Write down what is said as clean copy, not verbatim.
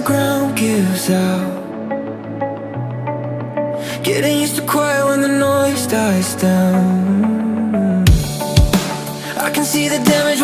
ground gives out. Getting used to quiet when the noise dies down. I can see the damage